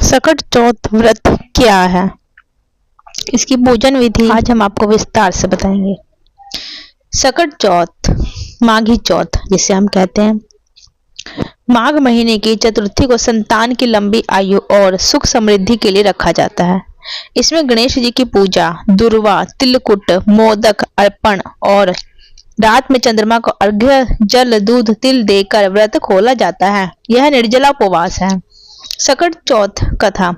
सकट चौथ व्रत क्या है, इसकी पूजन विधि आज हम आपको विस्तार से बताएंगे। सकट चौथ, माघी चौथ जिसे हम कहते हैं, माघ महीने की चतुर्थी को संतान की लंबी आयु और सुख समृद्धि के लिए रखा जाता है। इसमें गणेश जी की पूजा, दुर्वा, तिलकुट, मोदक अर्पण और रात में चंद्रमा को अर्घ्य, जल, दूध, तिल देकर व्रत खोला जाता है। यह निर्जला उपवास है। सकट चौथ कथा।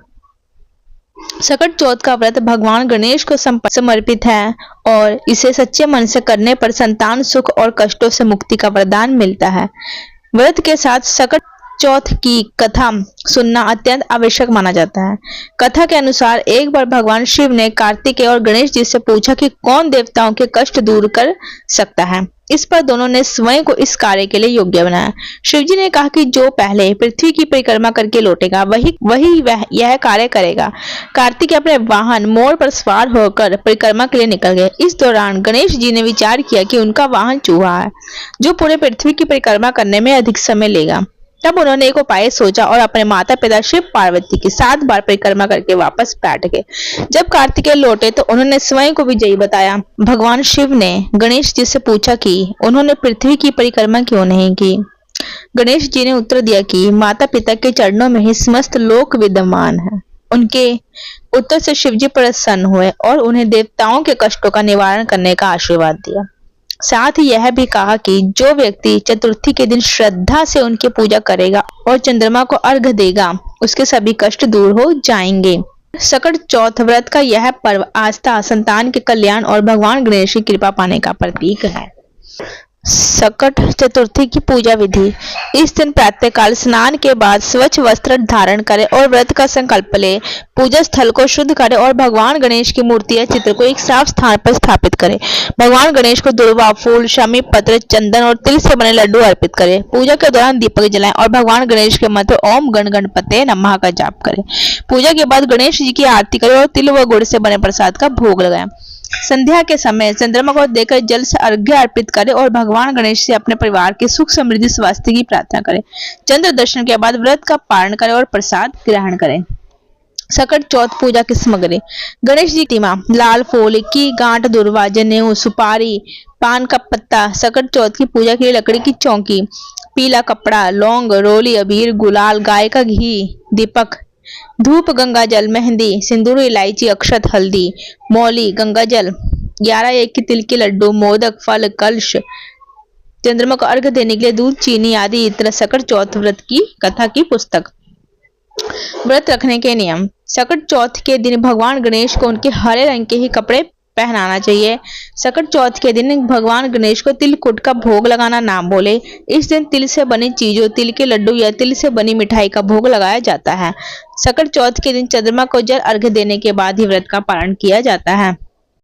सकट चौथ का व्रत भगवान गणेश को समर्पित है और इसे सच्चे मन से करने पर संतान सुख और कष्टों से मुक्ति का वरदान मिलता है। व्रत के साथ सकट चौथ की कथा सुनना अत्यंत आवश्यक माना जाता है। कथा के अनुसार एक बार भगवान शिव ने कार्तिकेय और गणेश जी से पूछा कि कौन देवताओं के कष्ट दूर कर सकता है। इस पर दोनों ने स्वयं को इस कार्य के लिए योग्य बनाया। शिव जी ने कहा कि जो पहले पृथ्वी की परिक्रमा करके लौटेगा वही यह कार्य करेगा। कार्तिकेय अपने वाहन मोर पर सवार होकर परिक्रमा के लिए निकल गए। इस दौरान गणेश जी ने विचार किया कि उनका वाहन चूहा है जो पूरे पृथ्वी की परिक्रमा करने में अधिक समय लेगा। तब उन्होंने एक उपाय सोचा और अपने माता पिता शिव पार्वती की 7 बार परिक्रमा करके वापस बैठ गए। जब कार्तिकेय लौटे तो उन्होंने स्वयं को विजयी बताया। भगवान शिव ने गणेश जी से पूछा कि उन्होंने पृथ्वी की परिक्रमा क्यों नहीं की। गणेश जी ने उत्तर दिया कि माता पिता के चरणों में ही समस्त लोक विद्यमान है। उनके उत्तर से शिव जी प्रसन्न हुए और उन्हें देवताओं के कष्टों का निवारण करने का आशीर्वाद दिया। साथ ही यह भी कहा कि जो व्यक्ति चतुर्थी के दिन श्रद्धा से उनकी पूजा करेगा और चंद्रमा को अर्घ्य देगा उसके सभी कष्ट दूर हो जाएंगे। सकट चौथ व्रत का यह पर्व आस्था, संतान के कल्याण और भगवान गणेश की कृपा पाने का प्रतीक है। सकट चतुर्थी की पूजा विधि। इस दिन प्रातःकाल स्नान के बाद स्वच्छ वस्त्र धारण करें और व्रत का संकल्प ले। पूजा स्थल को शुद्ध करें और भगवान गणेश की मूर्ति या चित्र को एक साफ स्थान पर स्थापित करें। भगवान गणेश को दुर्वा, फूल, शमी पत्र, चंदन और तिल से बने लड्डू अर्पित करें। पूजा के दौरान दीपक जलाएं और भगवान गणेश के मंत्र ओम गण गणपते नमः का जाप करें। पूजा के बाद गणेश जी की आरती करें और तिल व गुड़ से बने प्रसाद का भोग लगाएं। संध्या के समय चंद्रमा को देखकर जल से अर्घ्य अर्पित करें और भगवान गणेश से अपने परिवार के सुख समृद्धि स्वास्थ्य की प्रार्थना करें। चंद्र दर्शन के बाद व्रत का पारण करें और प्रसाद ग्रहण करें। सकट चौथ पूजा की सामग्री। गणेश जी की प्रतिमा, लाल फूल की गांठ, दुर्वा, जनेऊ, सुपारी, पान का पत्ता। सकट चौथ की पूजा के लिए लकड़ी की चौकी, पीला कपड़ा, लौंग, रोली, अबीर, गुलाल, गाय का घी, दीपक, धूप, गंगा जल, मेहंदी, सिंदूर, इलायची, अक्षत, हल्दी, मौली, गंगा जल, 11 एक की तिल के लड्डू, मोदक, फल, कलश, चंद्रमा को अर्घ्य देने के लिए दूध, चीनी आदि इत्र। सकट चौथ व्रत की कथा की पुस्तक। व्रत रखने के नियम। सकट चौथ के दिन भगवान गणेश को उनके हरे रंग के ही कपड़े पहनाना चाहिए। सकट चौथ के दिन भगवान गणेश को तिलकुट का भोग लगाना ना भूले। इस दिन तिल से बनी चीजों, तिल के लड्डू या तिल से बनी मिठाई का भोग लगाया जाता है। सकट चौथ के दिन चंद्रमा को जल अर्घ्य देने के बाद ही व्रत का पालन किया जाता है।